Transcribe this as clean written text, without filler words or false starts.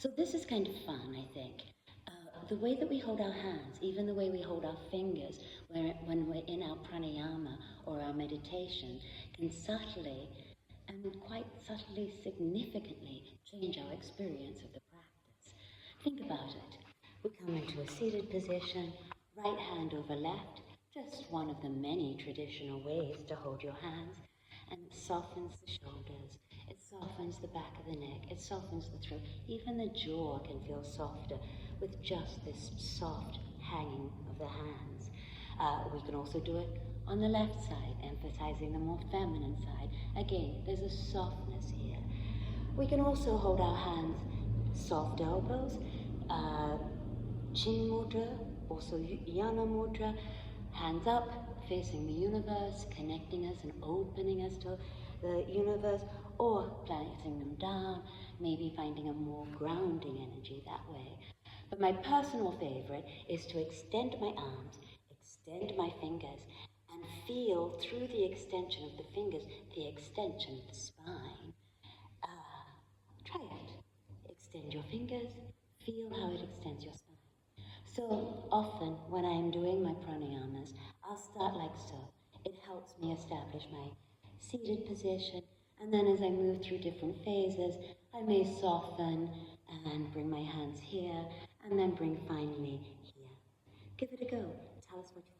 So this is kind of fun, I think. The way that we hold our hands, even the way we hold our fingers when we're in our pranayama or our meditation, can subtly and quite subtly, significantly change our experience of the practice. Think about it. We come into a seated position, right hand over left, just one of the many traditional ways to hold your hands, and it softens the shoulders, it softens the back of the neck, it softens the throat. Even the jaw can feel softer with just this soft hanging of the hands. We can also do it on the left side, emphasizing the more feminine side. Again, there's a softness here. We can also hold our hands, soft elbows, chin mudra, also yana mudra, hands up, facing the universe, connecting us and opening us to the universe, or placing them down, maybe finding a more grounding energy that way. But my personal favorite is to extend my arms, extend my fingers, and feel through the extension of the fingers, the extension of the spine. Try it. Extend your fingers, feel how it extends your spine. So often when I am doing my pranayamas, I'll start like so. It helps me establish my seated position, and then as I move through different phases, I may soften and bring my hands here, and then bring finally here. Give it a go. Tell us what you think.